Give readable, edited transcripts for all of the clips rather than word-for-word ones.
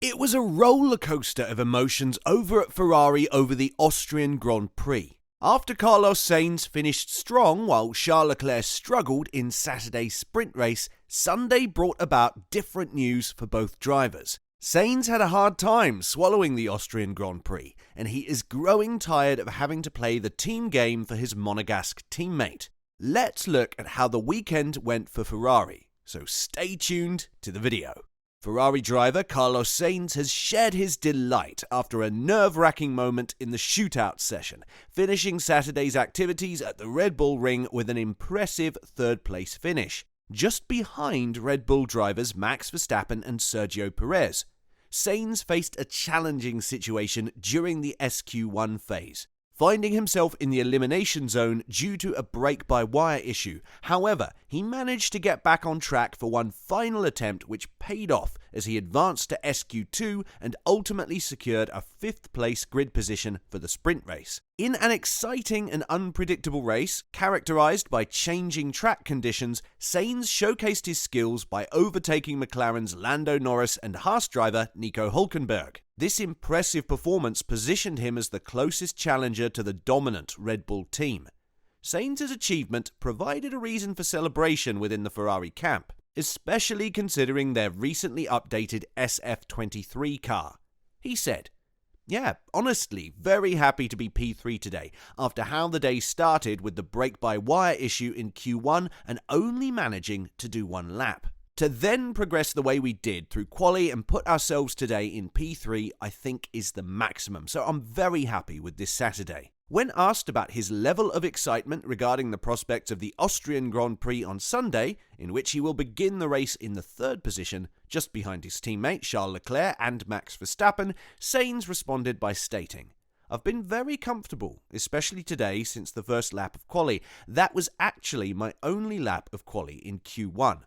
It was a roller coaster of emotions over at Ferrari over the Austrian Grand Prix. After Carlos Sainz finished strong while Charles Leclerc struggled in Saturday's sprint race, Sunday brought about different news for both drivers. Sainz had a hard time swallowing the Austrian Grand Prix, and he is growing tired of having to play the team game for his Monegasque teammate. Let's look at how the weekend went for Ferrari, so stay tuned to the video. Ferrari driver Carlos Sainz has shared his delight after a nerve-wracking moment in the shootout session, finishing Saturday's activities at the Red Bull Ring with an impressive third-place finish, just behind Red Bull drivers Max Verstappen and Sergio Perez. Sainz faced a challenging situation during the SQ1 phase, finding himself in the elimination zone due to a brake-by-wire issue. However, he managed to get back on track for one final attempt which paid off as he advanced to SQ2 and ultimately secured a 5th place grid position for the sprint race. In an exciting and unpredictable race, characterized by changing track conditions, Sainz showcased his skills by overtaking McLaren's Lando Norris and Haas driver Nico Hülkenberg. This impressive performance positioned him as the closest challenger to the dominant Red Bull team. Sainz's achievement provided a reason for celebration within the Ferrari camp, especially considering their recently updated SF23 car. He said, "Yeah, honestly, very happy to be P3 today, after how the day started with the brake-by-wire issue in Q1 and only managing to do one lap. To then progress the way we did through quali and put ourselves today in P3, I think is the maximum, so I'm very happy with this Saturday." When asked about his level of excitement regarding the prospects of the Austrian Grand Prix on Sunday, in which he will begin the race in the 3rd position, just behind his teammate Charles Leclerc and Max Verstappen, Sainz responded by stating, "I've been very comfortable, especially today since the first lap of quali. That was actually my only lap of quali in Q1.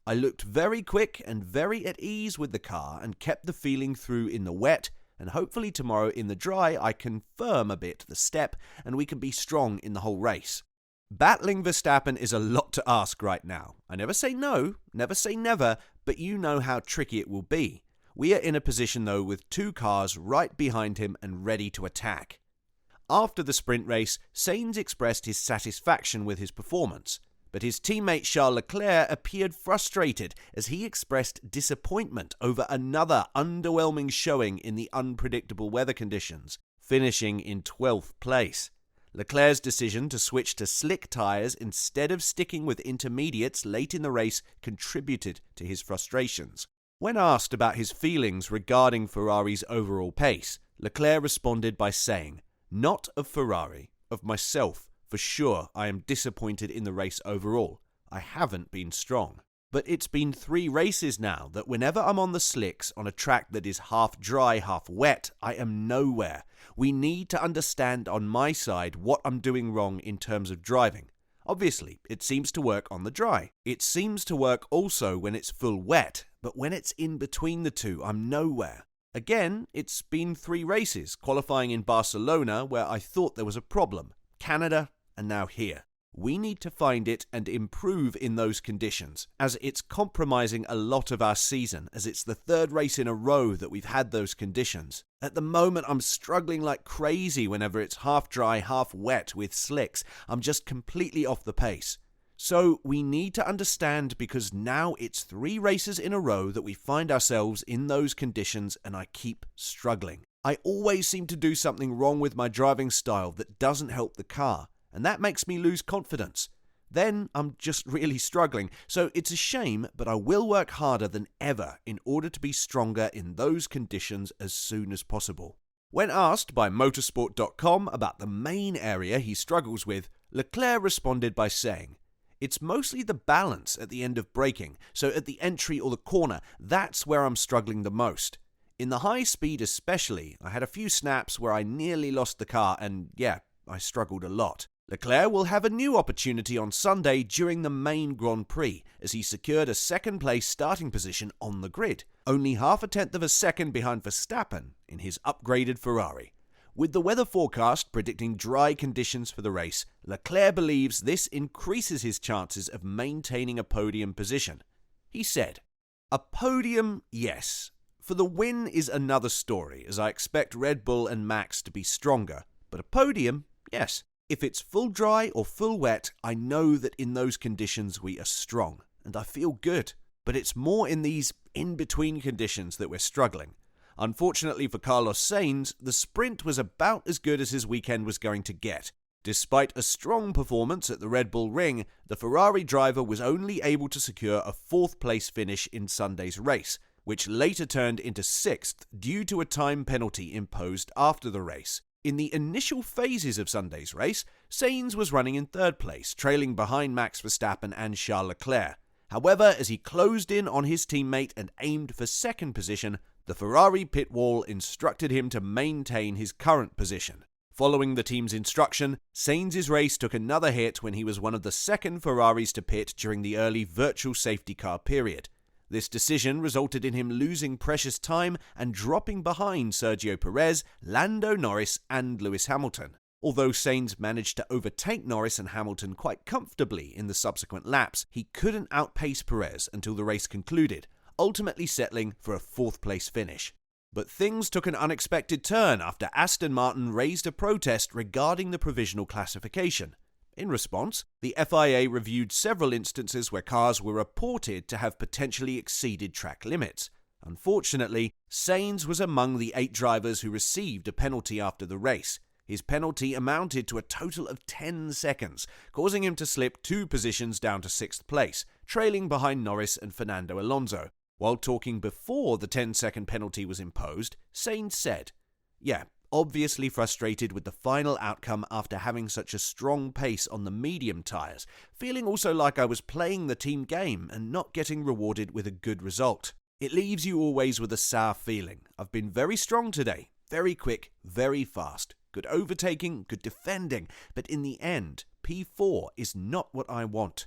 I looked very quick and very at ease with the car and kept the feeling through in the wet, and hopefully tomorrow in the dry I can firm a bit the step and we can be strong in the whole race." Battling Verstappen is a lot to ask right now. I never say no, never say never, but you know how tricky it will be. We are in a position though with 2 cars right behind him and ready to attack. After the sprint race, Sainz expressed his satisfaction with his performance, but his teammate Charles Leclerc appeared frustrated as he expressed disappointment over another underwhelming showing in the unpredictable weather conditions, finishing in 12th place. Leclerc's decision to switch to slick tyres instead of sticking with intermediates late in the race contributed to his frustrations. When asked about his feelings regarding Ferrari's overall pace, Leclerc responded by saying, "Not of Ferrari, of myself. For sure, I am disappointed in the race overall. I haven't been strong. But it's been 3 races now that whenever I'm on the slicks on a track that is half dry, half wet, I am nowhere. We need to understand on my side what I'm doing wrong in terms of driving. Obviously, it seems to work on the dry. It seems to work also when it's full wet, but when it's in between the two, I'm nowhere. Again, it's been 3 races, qualifying in Barcelona where I thought there was a problem, Canada, and now here. We need to find it and improve in those conditions, as it's compromising a lot of our season, as it's the 3rd race in a row that we've had those conditions. At the moment, I'm struggling like crazy whenever it's half dry, half wet with slicks. I'm just completely off the pace. So we need to understand, because now it's 3 races in a row that we find ourselves in those conditions and I keep struggling. I always seem to do something wrong with my driving style that doesn't help the car, and that makes me lose confidence. Then I'm just really struggling, so it's a shame, but I will work harder than ever in order to be stronger in those conditions as soon as possible." When asked by motorsport.com about the main area he struggles with, Leclerc responded by saying, "It's mostly the balance at the end of braking, so at the entry or the corner, that's where I'm struggling the most. In the high speed especially, I had a few snaps where I nearly lost the car and yeah, I struggled a lot." Leclerc will have a new opportunity on Sunday during the main Grand Prix, as he secured a 2nd place starting position on the grid, only half a tenth of a second behind Verstappen in his upgraded Ferrari. With the weather forecast predicting dry conditions for the race, Leclerc believes this increases his chances of maintaining a podium position. He said, "A podium, yes. For the win is another story, as I expect Red Bull and Max to be stronger. But a podium, yes. If it's full dry or full wet, I know that in those conditions we are strong, and I feel good. But it's more in these in-between conditions that we're struggling. Unfortunately for Carlos Sainz, the sprint was about as good as his weekend was going to get. Despite a strong performance at the Red Bull Ring, the Ferrari driver was only able to secure a fourth-place finish in Sunday's race, which later turned into sixth due to a time penalty imposed after the race. In the initial phases of Sunday's race, Sainz was running in third place, trailing behind Max Verstappen and Charles Leclerc. However, as he closed in on his teammate and aimed for second position, the Ferrari pit wall instructed him to maintain his current position. Following the team's instruction, Sainz's race took another hit when he was one of the second Ferraris to pit during the early virtual safety car period. This decision resulted in him losing precious time and dropping behind Sergio Perez, Lando Norris and Lewis Hamilton. Although Sainz managed to overtake Norris and Hamilton quite comfortably in the subsequent laps, he couldn't outpace Perez until the race concluded, ultimately settling for a fourth-place finish. But things took an unexpected turn after Aston Martin raised a protest regarding the provisional classification. In response, the FIA reviewed several instances where cars were reported to have potentially exceeded track limits. Unfortunately, Sainz was among the 8 drivers who received a penalty after the race. His penalty amounted to a total of 10 seconds, causing him to slip 2 positions down to 6th place, trailing behind Norris and Fernando Alonso. While talking before the 10-second penalty was imposed, Sainz said, "Yeah, obviously frustrated with the final outcome after having such a strong pace on the medium tyres, feeling also like I was playing the team game and not getting rewarded with a good result. It leaves you always with a sour feeling. I've been very strong today, very quick, very fast, good overtaking, good defending, but in the end, P4 is not what I want."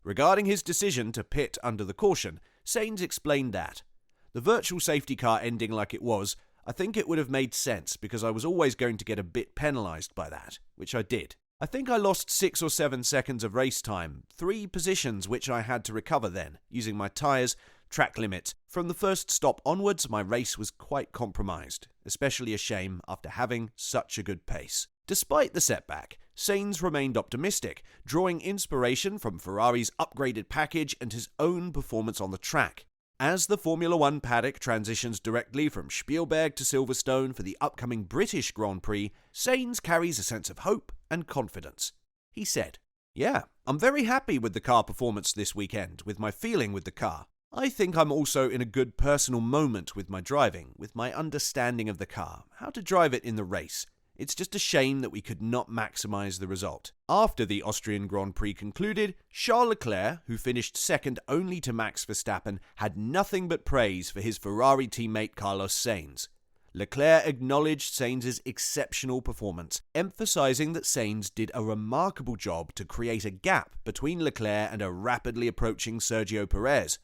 Regarding his decision to pit under the caution, Sainz explained that, "The virtual safety car ending like it was, I think it would have made sense because I was always going to get a bit penalised by that, which I did. I think I lost 6 or 7 seconds of race time, 3 positions which I had to recover then, using my tyres, track limits. From the first stop onwards, my race was quite compromised, especially a shame after having such a good pace." Despite the setback, Sainz remained optimistic, drawing inspiration from Ferrari's upgraded package and his own performance on the track. As the Formula One paddock transitions directly from Spielberg to Silverstone for the upcoming British Grand Prix, Sainz carries a sense of hope and confidence. He said, "Yeah, I'm very happy with the car performance this weekend, with my feeling with the car. I think I'm also in a good personal moment with my driving, with my understanding of the car, how to drive it in the race. It's just a shame that we could not maximise the result." After the Austrian Grand Prix concluded, Charles Leclerc, who finished second only to Max Verstappen, had nothing but praise for his Ferrari teammate Carlos Sainz. Leclerc acknowledged Sainz's exceptional performance, emphasising that Sainz did a remarkable job to create a gap between Leclerc and a rapidly approaching Sergio Perez.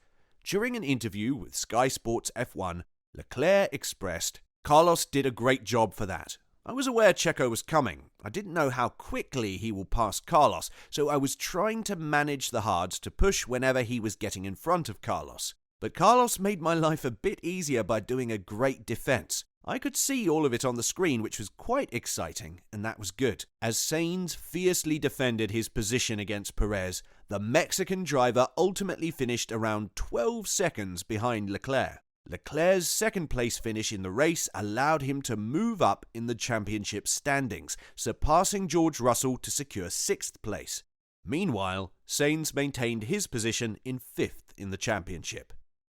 During an interview with Sky Sports F1, Leclerc expressed, "Carlos did a great job for that. I was aware Checo was coming. I didn't know how quickly he will pass Carlos, so I was trying to manage the hards to push whenever he was getting in front of Carlos. But Carlos made my life a bit easier by doing a great defense. I could see all of it on the screen, which was quite exciting, and that was good." As Sainz fiercely defended his position against Perez, the Mexican driver ultimately finished around 12 seconds behind Leclerc. Leclerc's second-place finish in the race allowed him to move up in the championship standings, surpassing George Russell to secure 6th place. Meanwhile, Sainz maintained his position in 5th in the championship.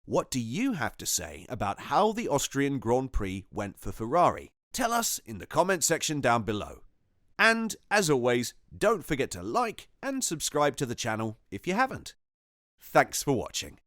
What do you have to say about how the Austrian Grand Prix went for Ferrari? Tell us in the comment section down below. And, as always, don't forget to like and subscribe to the channel if you haven't. Thanks for watching.